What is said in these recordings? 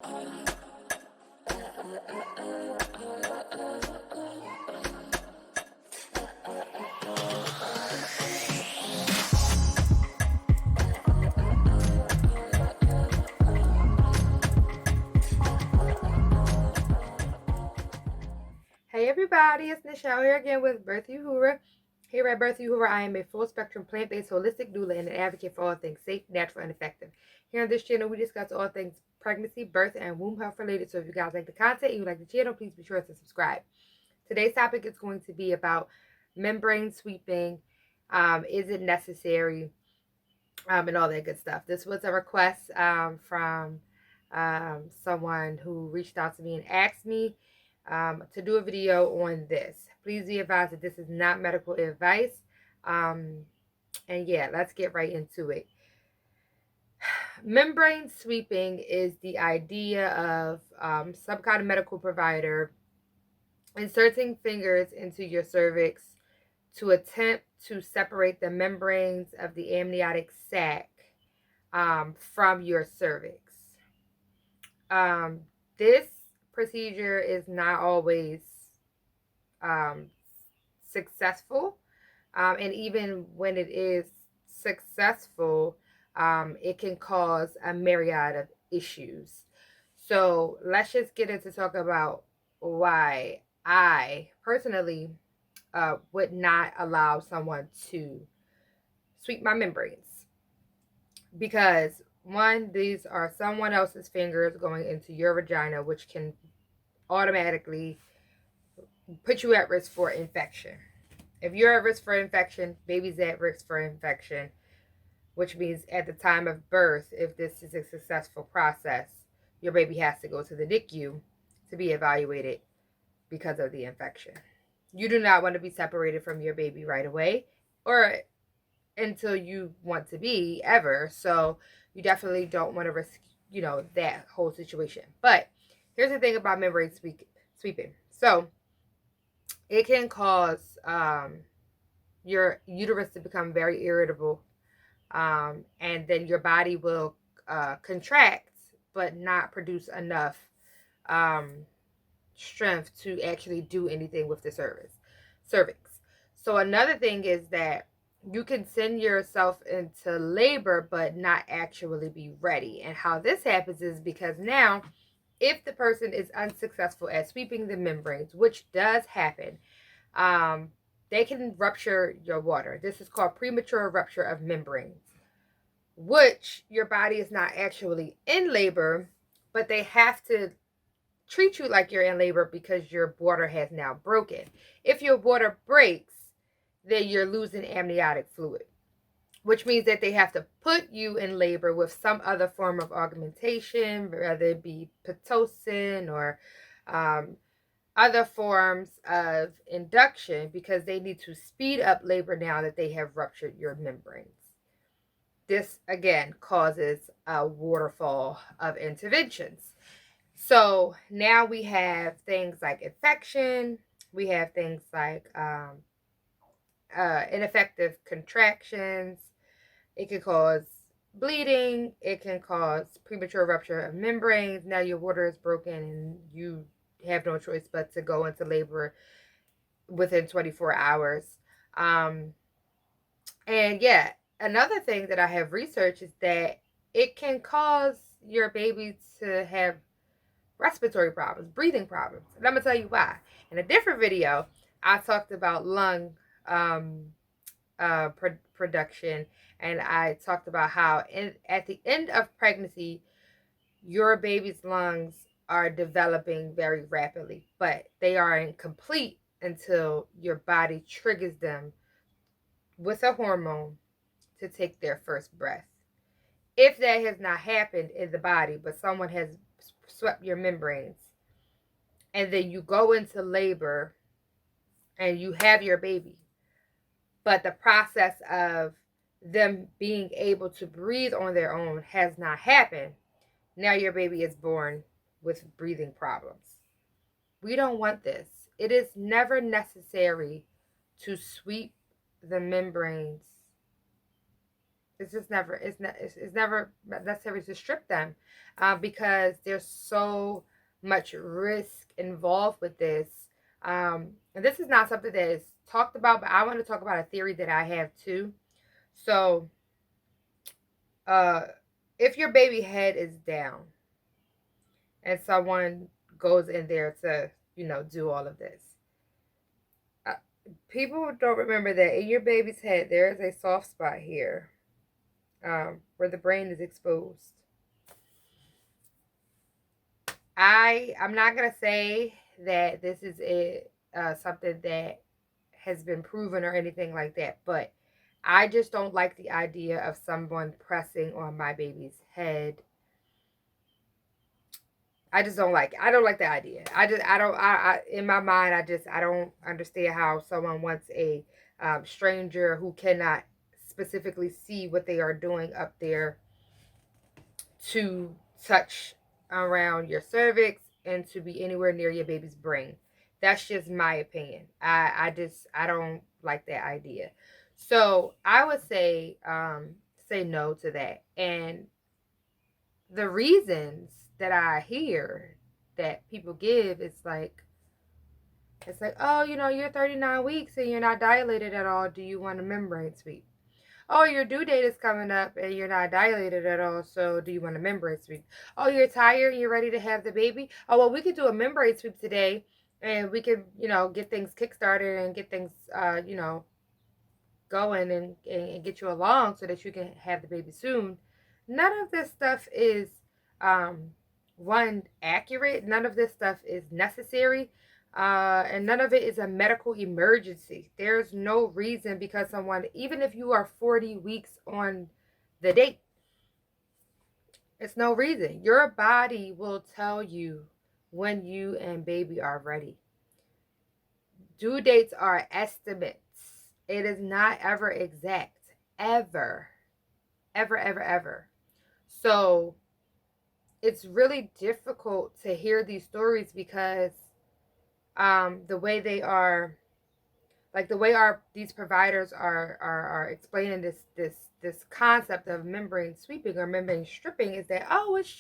Hey everybody, it's Nichelle here again with Birth Uhura. Here at Birth Uhura, I am a full-spectrum plant-based holistic doula and an advocate for all things safe, natural, and effective. Here on this channel, we discuss all things pregnancy, birth, and womb health related. So if you guys like the content and you like the channel, please be sure to subscribe. Today's topic is going to be about membrane sweeping. Is it necessary? And all that good stuff. This was a request from someone who reached out to me and asked me to do a video on this. Please be advised that this is not medical advice. And yeah, let's get right into it. Membrane sweeping is the idea of some kind of medical provider inserting fingers into your cervix to attempt to separate the membranes of the amniotic sac from your cervix. This procedure is not always successful, and even when it is successful, it can cause a myriad of issues. So let's just get into talk about why I personally would not allow someone to sweep my membranes. Because one, these are someone else's fingers going into your vagina, which can automatically put you at risk for infection. If you're at risk for infection, baby's at risk for infection, which means at the time of birth, if this is a successful process, your baby has to go to the NICU to be evaluated because of the infection. You do not want to be separated from your baby right away or until you want to be ever. So you definitely don't want to risk, that whole situation. But here's the thing about membrane sweeping. So it can cause your uterus to become very irritable, and then your body will contract but not produce enough strength to actually do anything with the cervix. So another thing is that you can send yourself into labor but not actually be ready. And how this happens is because now, if the person is unsuccessful at sweeping the membranes, which does happen, they can rupture your water. This is called premature rupture of membranes, which your body is not actually in labor, but they have to treat you like you're in labor because your water has now broken. If your water breaks, then you're losing amniotic fluid, which means that they have to put you in labor with some other form of augmentation, whether it be Pitocin or other forms of induction, because they need to speed up labor now that they have ruptured your membranes. This, again, causes a waterfall of interventions. So now we have things like infection. We have things like ineffective contractions. It can cause bleeding. It can cause premature rupture of membranes. Now your water is broken and you have no choice but to go into labor within 24 hours. And yeah, another thing that I have researched is that it can cause your baby to have respiratory problems, breathing problems. And I'm going to tell you why. In a different video, I talked about lung production, and I talked about how at the end of pregnancy, your baby's lungs are developing very rapidly, but they are incomplete until your body triggers them with a hormone to take their first breath. If that has not happened in the body, but someone has swept your membranes, and then you go into labor and you have your baby, but the process of them being able to breathe on their own has not happened, now your baby is born with breathing problems. We don't want this. It is never necessary to sweep the membranes It's just never, it's never necessary to strip them, because there's so much risk involved with this. And this is not something that is talked about, but I want to talk about a theory that I have too. So, uh, if your baby head is down and someone goes in there to, do all of this, uh, people don't remember that in your baby's head, there is a soft spot here, where the brain is exposed. I'm not gonna say that this is something that has been proven or anything like that, but I just don't like the idea of someone pressing on my baby's head. I just don't like it. I don't like the idea. I don't, in my mind, I don't understand how someone wants a stranger who cannot specifically see what they are doing up there to touch around your cervix and to be anywhere near your baby's brain. That's just my opinion. I don't like that idea. So I would say no to that. And the reasons that I hear that people give is like, it's like, oh, you're 39 weeks and you're not dilated at all. Do you want a membrane sweep? Oh, your due date is coming up and you're not dilated at all. So do you want a membrane sweep? Oh, you're tired and you're ready to have the baby. Oh, well, we could do a membrane sweep today, and we could, get things kickstarted and get things, going, and get you along so that you can have the baby soon. None of this stuff is, um, one, accurate. None of this stuff is necessary. And none of it is a medical emergency. There's no reason, because someone, even if you are 40 weeks on the date, it's no reason. Your body will tell you when you and baby are ready. Due dates are estimates. It is not ever exact. Ever. Ever, ever, ever. So it's really difficult to hear these stories, because the way they are, like the way these providers are explaining this concept of membrane sweeping or membrane stripping, is that, oh, it's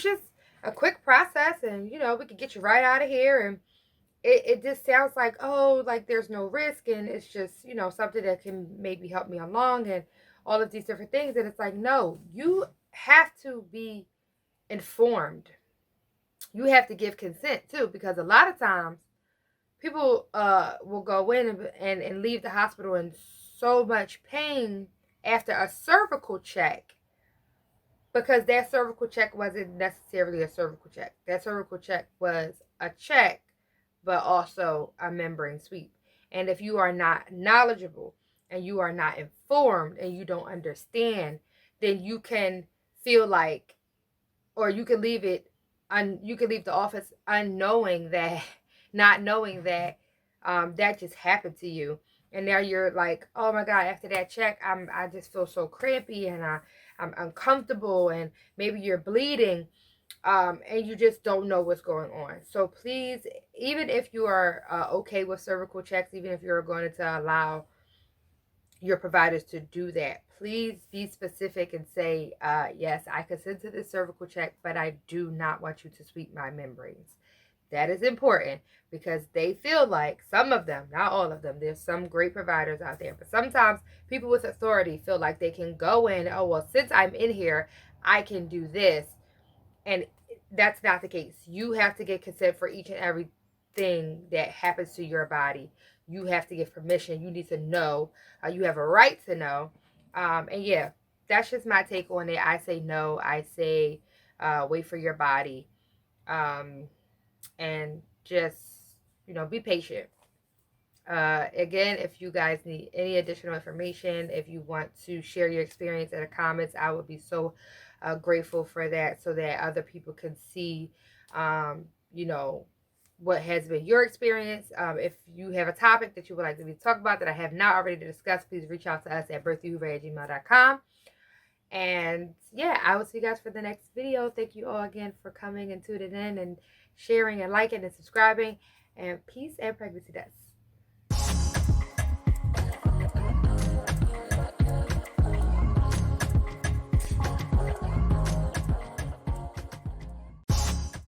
just a quick process, and we could get you right out of here. And it just sounds like, oh, like there's no risk, and it's just, something that can maybe help me along, and all of these different things. And it's like, no, you have to be informed. You have to give consent too, because a lot of times people will go in and leave the hospital in so much pain after a cervical check, because that cervical check wasn't necessarily a cervical check. That cervical check was a check, but also a membrane sweep. And if you are not knowledgeable and you are not informed and you don't understand, then you can feel like, or you can leave it, you can leave the office unknowing that, not knowing that, that just happened to you. And now you're like, oh my God, after that check, I just feel so crampy, and I'm uncomfortable, and maybe you're bleeding, and you just don't know what's going on. So please, even if you are okay with cervical checks, even if you're going to allow your providers to do that, please be specific and say, yes, I consent to this cervical check, but I do not want you to sweep my membranes. That is important, because they feel like, some of them, not all of them, there's some great providers out there, but sometimes people with authority feel like they can go in, oh, well, since I'm in here, I can do this. And that's not the case. You have to get consent for each and every thing that happens to your body. You have to give permission. You need to know. You have a right to know. And yeah, that's just my take on it. I say no. I say wait for your body. And just, be patient. Again, if you guys need any additional information, if you want to share your experience in the comments, I would be so grateful for that, so that other people can see, you know, what has been your experience. If you have a topic that you would like to be talk about that I have not already discussed, please reach out to us at birthyhoover@gmail.com. And yeah, I will see you guys for the next video. Thank you all again for coming and tuning in and sharing and liking and subscribing. And peace and pregnancy deaths.